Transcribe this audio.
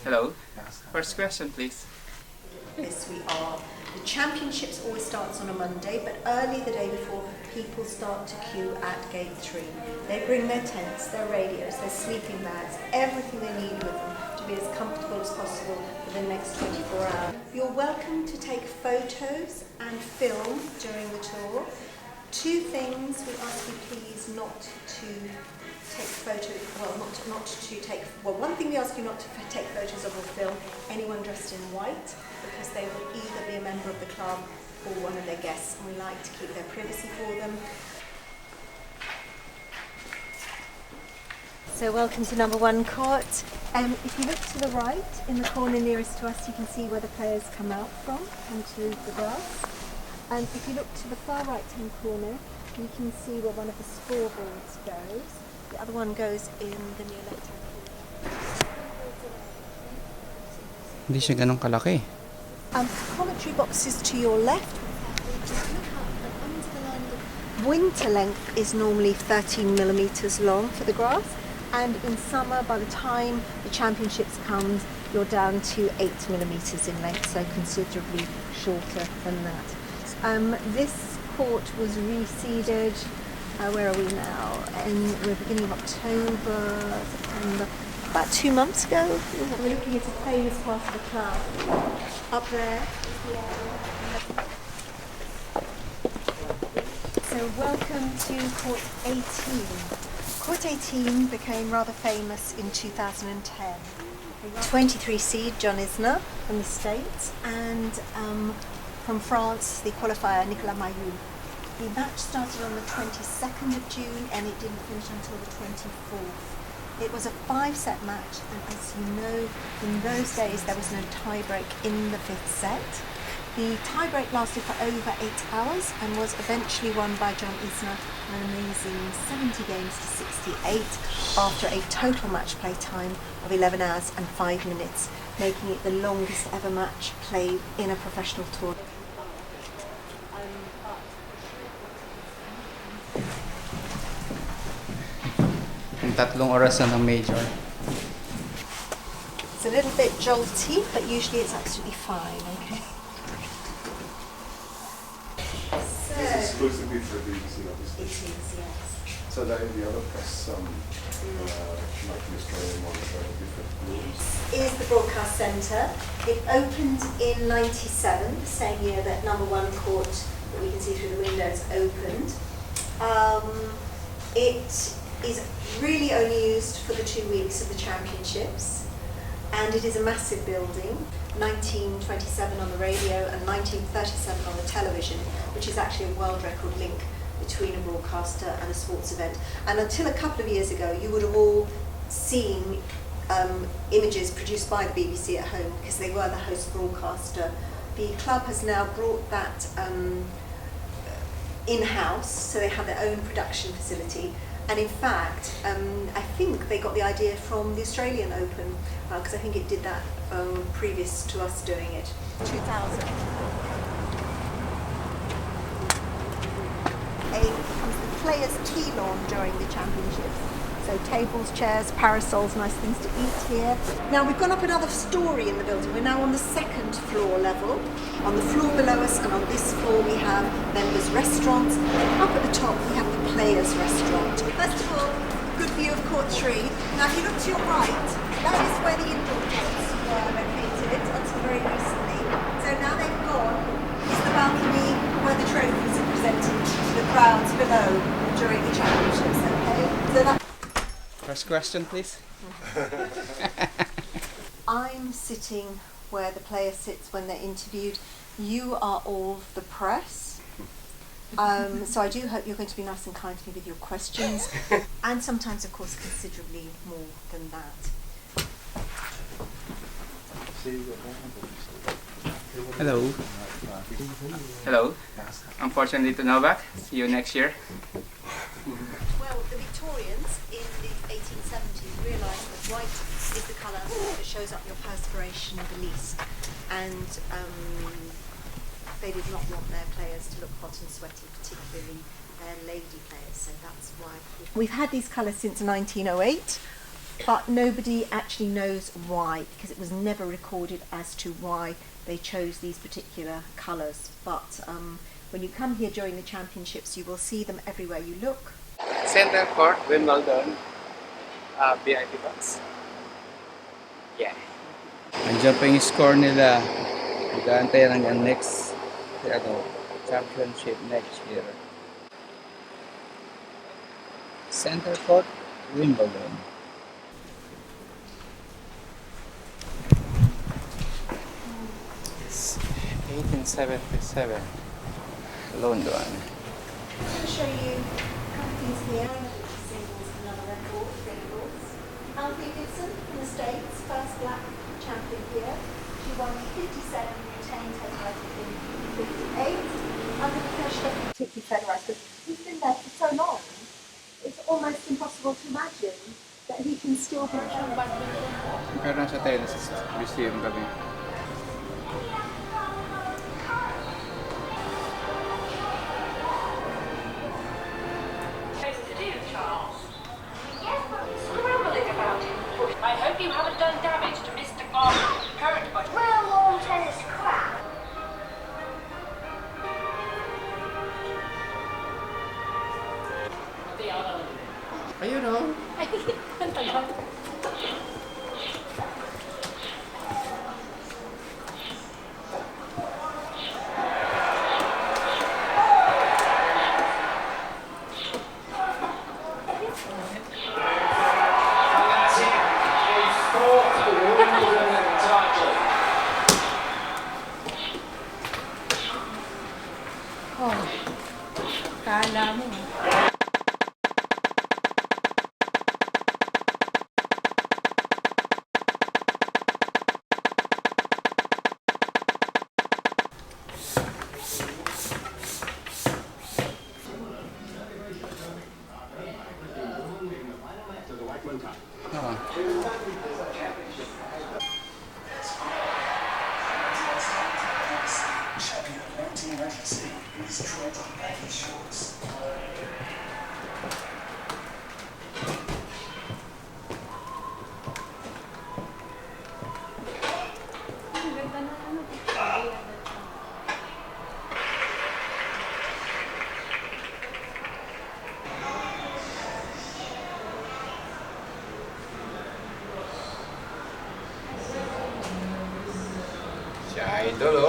Hello. First question, please. Yes, we are. The championships always starts on a Monday, but early the day before, people start to queue at gate 3. They bring their tents, their radios, their sleeping bags, everything they need with them to be as comfortable as possible for the next 24 hours. You're welcome to take photos and film during the tour. Two things we ask you please not to take photos, one thing we ask you not to take photos of or film anyone dressed in white, because they will either be a member of the club or one of their guests, and we like to keep their privacy for them. So welcome to number 1 court. If you look to the right, in the corner nearest to us, you can see where the players come out from onto the grass. And if you look to the far right-hand corner, you can see where one of the scoreboards goes. The other one goes in the near left-hand corner. Hindi siya ganun kalaki. Commentary boxes to your left. Winter length is normally 13 millimetres long for the grass, and in summer, by the time the championships comes, you're down to 8 millimetres in length, so considerably shorter than that. This court was reseeded, where are we now? We're beginning of October, September, about 2 months ago. We're looking at a famous part of the club. Up there is the area. So welcome to Court 18. Court 18 became rather famous in 2010. 23 seed John Isner from the States, and from France, the qualifier Nicolas Mayou. The match started on the 22nd of June and it didn't finish until the 24th. It was a 5-set match, and as you know, in those days there was no tie-break in the 5th set. The tie-break lasted for over 8 hours and was eventually won by John Isner, an amazing 70 games to 68 after a total match play time of 11 hours and 5 minutes, making it the longest ever match played in a professional tour. Tatlong oras na ng major. It's a little bit jolty, but usually it's absolutely fine, okay? So, it's exclusively for BBC, obviously. It is, yes. So that in the other press, like the Australian one, different rules. Is the broadcast centre. It opened in '97, the same year that number 1 court that we can see through the windows opened. It is really only used for the 2 weeks of the championships, and it is a massive building, 1927 on the radio and 1937 on the television, which is actually a world record link between a broadcaster and a sports event. And until a couple of years ago, you would have all seen images produced by the BBC at home because they were the host broadcaster. The club has now brought that in-house, so they have their own production facility. And in fact, I think they got the idea from the Australian Open, because I think it did that previous to us doing it. 2000. Comes the players' tea lawn during the championships. So tables, chairs, parasols, nice things to eat here. Now we've gone up another story in the building. We're now on the 2nd floor level. On the floor below us and on this floor we have members' restaurants. And up at the top we have the players' restaurant. First of all, good view of Court 3. Now if you look to your right, that is where the indoor courts were located until very recently. So now they've gone is the balcony where the trophies are presented to the crowds below during the championships. Okay? So that First question, please. I'm sitting where the player sits when they're interviewed. You are all the press. So I do hope you're going to be nice and kind to me with your questions. And sometimes, of course, considerably more than that. Hello. Hello. Unfortunately to Novak. See you next year. Well, the Victorians in the 1870s realised that white is the colour that shows up your perspiration the least, and they did not want their players to look hot and sweaty, particularly their lady players, so that's why. We've had these colours since 1908 but nobody actually knows why, because it was never recorded as to why they chose these particular colours. But when you come here during the championships, you will see them everywhere you look. Center court, Wimbledon, VIP box. Yeah. Andiyan pa yung score nila. Mag-aantay hanggang next championship next year. Center court, Wimbledon. It's 1877, London. I'm going to show you companies here, singles, another record, singles. Alfie Gibson from the States, first black champion here. She won 57 and retained her title in 58. Under the pressure of particularly Federer, because he's been there for so long, it's almost impossible to imagine that he can still be Pero nasa tayo sa museum kami. I hope you haven't done damage to Mr. Garner's current bike. Real lawn tennis crap. Ayun o. Kala mo. Si Idol o.